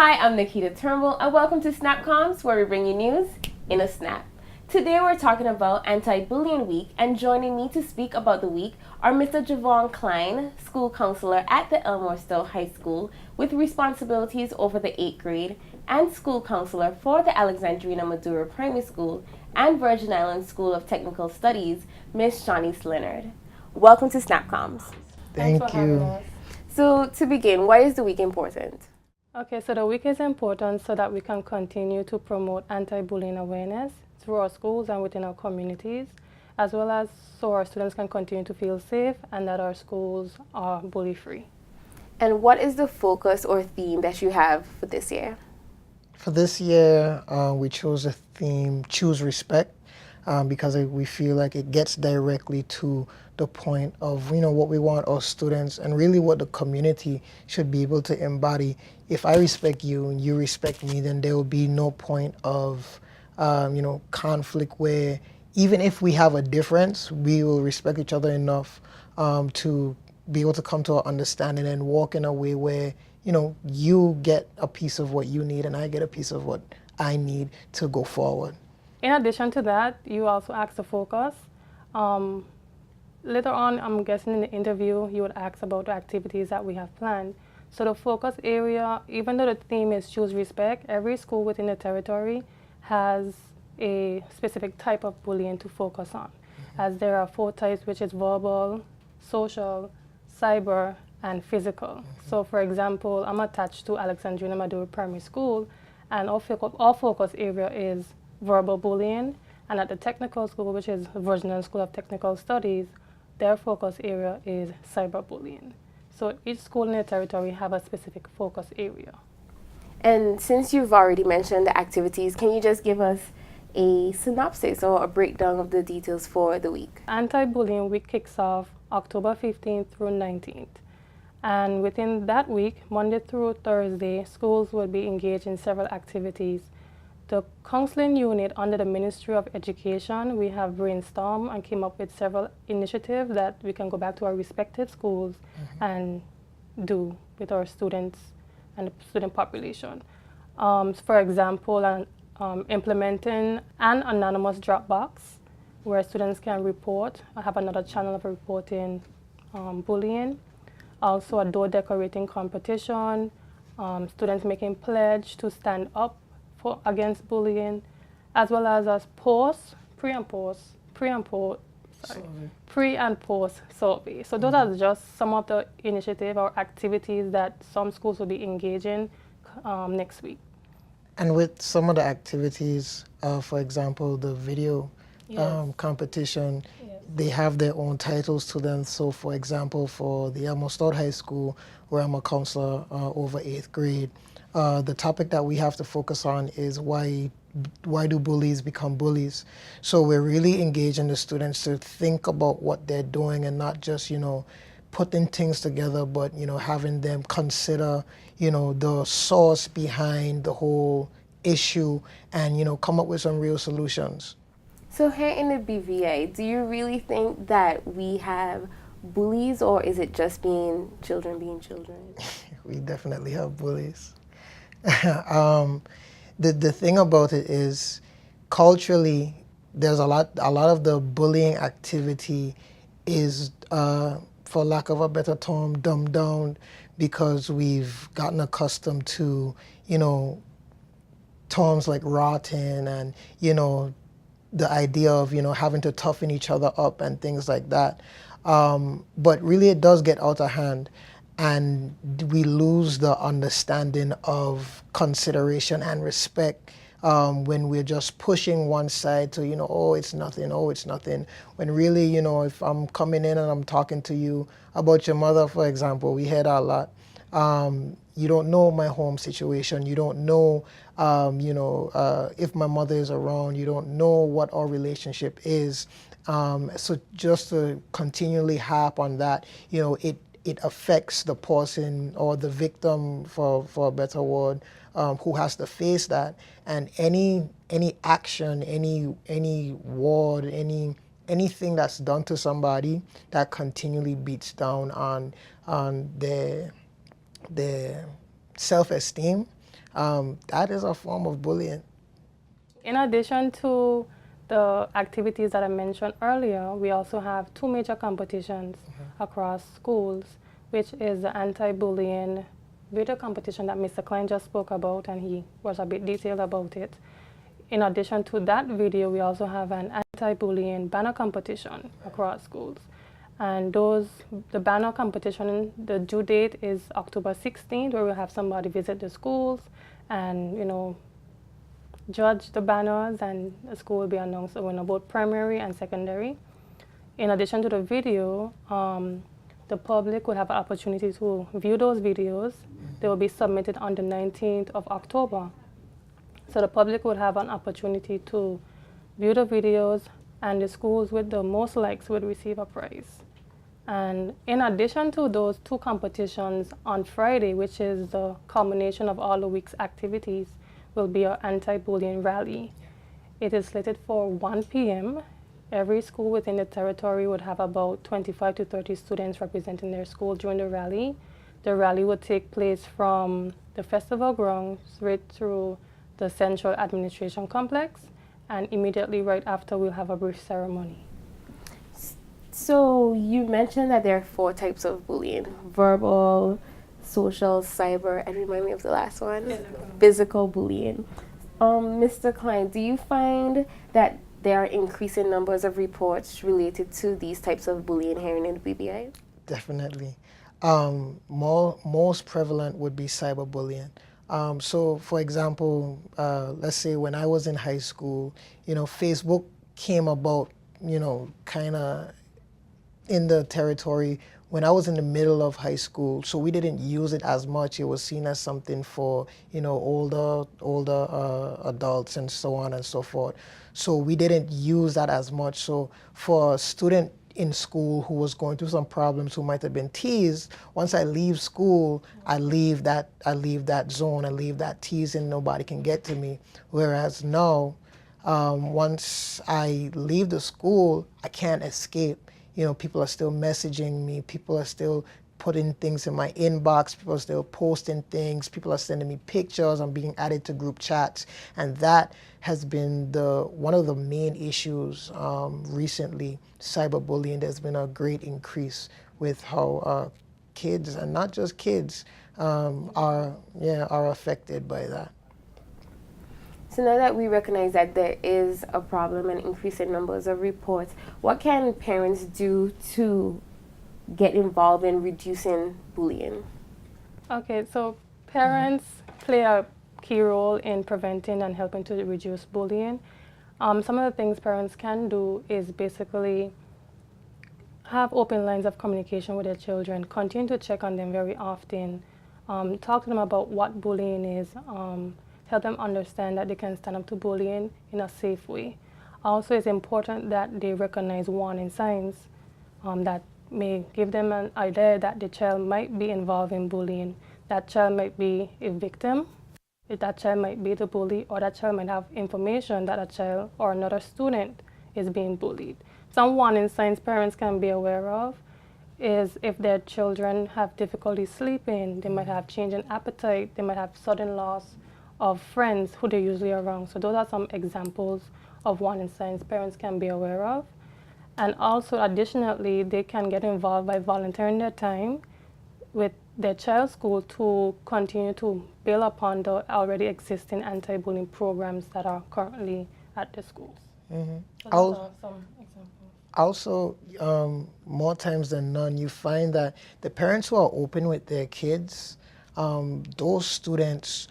Hi, I'm Nikita Turnbull, and welcome to SnapComms, where we bring you news in a snap. Today we're talking about Anti-Bullying Week, and joining me to speak about the week are Mr. Jovan Cline, school counselor at the Elmore Stowe High School with responsibilities over the 8th grade, and school counselor for the Alexandrina Maduro Primary School and Virgin Islands School of Technical Studies, Ms. Shaunice Leonard. Welcome to SnapComms. Thank you. So to begin, why is the week important? Okay, so the week is important so that we can continue to promote anti-bullying awareness through our schools and within our communities, as well as so our students can continue to feel safe and that our schools are bully-free. And what is the focus or theme that you have for this year? For this year, we chose a theme, Choose Respect, because we feel like it gets directly to the point of, what we want our students and really what the community should be able to embody. If I respect you and you respect me, then there will be no point of, conflict where even if we have a difference, we will respect each other enough to be able to come to an understanding and walk in a way where, you get a piece of what you need and I get a piece of what I need to go forward. In addition to that, you also asked to focus. Later on, I'm guessing in the interview, you would ask about the activities that we have planned. So the focus area, even though the theme is Choose Respect, every school within the territory has a specific type of bullying to focus on, as there are 4 types, which is verbal, social, cyber, and physical. So for example, I'm attached to Alexandrina Maduro Primary School, and our focus area is verbal bullying, and at the technical school, which is Virgin Islands School of Technical Studies, their focus area is cyberbullying. So each school in the territory have a specific focus area. And since you've already mentioned the activities, can you just give us a synopsis or a breakdown of the details for the week? Anti-Bullying Week kicks off October 15th through 19th. And within that week, Monday through Thursday, schools will be engaged in several activities. The counseling unit under the Ministry of Education, we have brainstormed and came up with several initiatives that we can go back to our respective schools and do with our students and the student population. For example, implementing an anonymous Dropbox where students can report. I have another channel of reporting bullying. Also a door decorating competition, students making pledge to stand up against bullying, as well as pre and post survey. So those are just some of the initiatives or activities that some schools will be engaging next week. And with some of the activities, for example, the video competition, they have their own titles to them. So for example, for the Elmore Stowe High School, where I'm a counselor over 8th grade, the topic that we have to focus on is why do bullies become bullies? So we're really engaging the students to think about what they're doing and not just, putting things together, but, having them consider, the source behind the whole issue and, come up with some real solutions. So here in the BVA, do you really think that we have bullies, or is it just children being children? We definitely have bullies. The thing about it is, culturally, there's a lot of the bullying activity is, for lack of a better term, dumbed down because we've gotten accustomed to, terms like rotten and, the idea of, having to toughen each other up and things like that. But really it does get out of hand. And we lose the understanding of consideration and respect when we're just pushing one side to, oh, it's nothing, When really, if I'm coming in and I'm talking to you about your mother, for example, we hear that a lot. You don't know my home situation. You don't know, if my mother is around. You don't know what our relationship is. So just to continually harp on that, it affects the person or the victim, for a better word, who has to face that. And any action, any word, anything that's done to somebody that continually beats down on their self-esteem that is a form of bullying. In addition to the activities that I mentioned earlier, we also have two major competitions across schools, which is the anti-bullying video competition that Mr. Cline just spoke about, and he was a bit detailed about it. In addition to that video, we also have an anti-bullying banner competition across schools. And the banner competition, the due date is October 16th, where we'll have somebody visit the schools and, judge the banners, and the school will be announced the winner, both primary and secondary. In addition to the video, the public will have an opportunity to view those videos. They will be submitted on the 19th of October. So the public would have an opportunity to view the videos, and the schools with the most likes would receive a prize. And in addition to those two competitions, on Friday, which is the culmination of all the week's activities, will be our anti-bullying rally. It is slated for 1 p.m. Every school within the territory would have about 25 to 30 students representing their school during the rally. The rally would take place from the festival grounds right through the Central Administration Complex, and immediately right after we'll have a brief ceremony. So you mentioned that there are 4 types of bullying: verbal, social, cyber, and remind me of the last one? Physical bullying. Mr. Cline, do you find that there are increasing numbers of reports related to these types of bullying here in the BBI? Definitely. Most prevalent would be cyberbullying. So, for example, let's say when I was in high school, Facebook came about, kind of in the territory when I was in the middle of high school. So we didn't use it as much. It was seen as something for, older adults and so on and so forth. So we didn't use that as much. So for a student in school who was going through some problems, who might have been teased, once I leave school, I leave that zone, I leave that teasing, nobody can get to me. Whereas now, once I leave the school, I can't escape. People are still messaging me, people are still putting things in my inbox, people are still posting things, people are sending me pictures, I'm being added to group chats, and that has been one of the main issues recently, cyberbullying. There's been a great increase with how kids, and not just kids, are affected by that. So now that we recognize that there is a problem and increasing numbers of reports, what can parents do to get involved in reducing bullying? Okay, so parents play a key role in preventing and helping to reduce bullying. Some of the things parents can do is basically have open lines of communication with their children, continue to check on them very often, talk to them about what bullying is, help them understand that they can stand up to bullying in a safe way. Also, it's important that they recognize warning signs that may give them an idea that the child might be involved in bullying. That child might be a victim, that child might be the bully, or that child might have information that a child or another student is being bullied. Some warning signs parents can be aware of is if their children have difficulty sleeping, they might have change in appetite, they might have sudden loss of friends who they're usually around. So those are some examples of warning signs parents can be aware of. And also, additionally, they can get involved by volunteering their time with their child's school to continue to build upon the already existing anti-bullying programs that are currently at the schools. Mm-hmm. So those are some examples. Also, more times than none, you find that the parents who are open with their kids, those students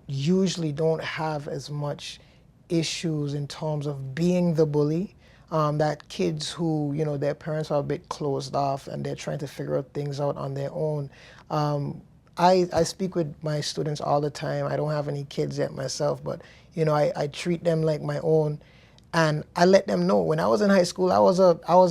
usually don't have as much issues in terms of being the bully. That kids who, their parents are a bit closed off and they're trying to figure out things out on their own. I speak with my students all the time. I don't have any kids yet myself, but I treat them like my own, and I let them know when I was in high school, I was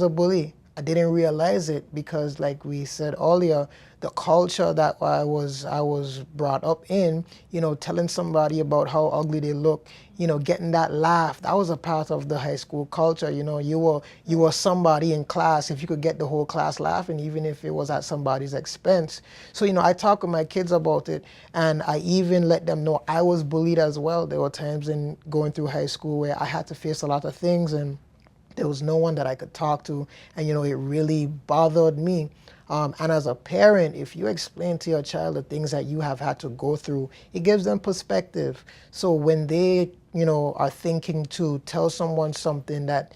a bully. I didn't realize it because, like we said earlier, the culture that I was brought up in, you know, telling somebody about how ugly they look, you know, getting that laugh, that was a part of the high school culture. You know, you were somebody in class if you could get the whole class laughing, even if it was at somebody's expense. So, you know, I talk with my kids about it, and I even let them know I was bullied as well. There were times in going through high school where I had to face a lot of things, and there was no one that I could talk to, and you know, it really bothered me. And as a parent, if you explain to your child the things that you have had to go through, it gives them perspective. So when they, you know, are thinking to tell someone something that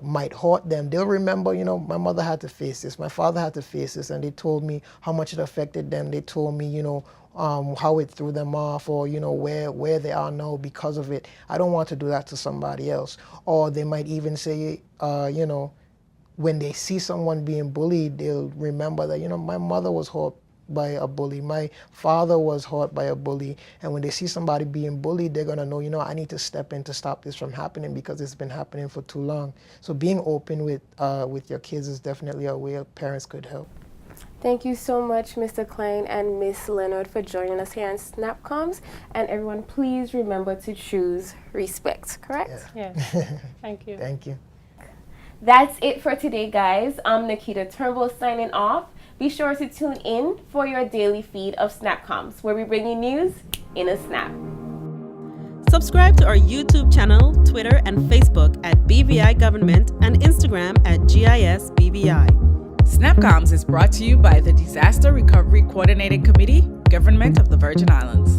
might hurt them, they'll remember, you know, my mother had to face this, my father had to face this, and they told me how much it affected them. They told me, you know, how it threw them off, or you know, where they are now because of it. I don't want to do that to somebody else. Or they might even say, you know, when they see someone being bullied, they'll remember that, you know, my mother was hurt by a bully, my father was hurt by a bully, and when they see somebody being bullied, they're gonna know, you know, I need to step in to stop this from happening because it's been happening for too long. So being open with your kids is definitely a way parents could help. Thank you so much, Mr. Cline and Miss Leonard, for joining us here on SnapComms. And everyone, please remember to choose respect, correct? Yeah. Yes. Thank you. Thank you. That's it for today, guys. I'm Nikita Turnbull signing off. Be sure to tune in for your daily feed of SnapComms, where we bring you news in a snap. Subscribe to our YouTube channel, Twitter, and Facebook at BVI Government and Instagram at GISBVI. SnapComms is brought to you by the Disaster Recovery Coordinating Committee, Government of the Virgin Islands.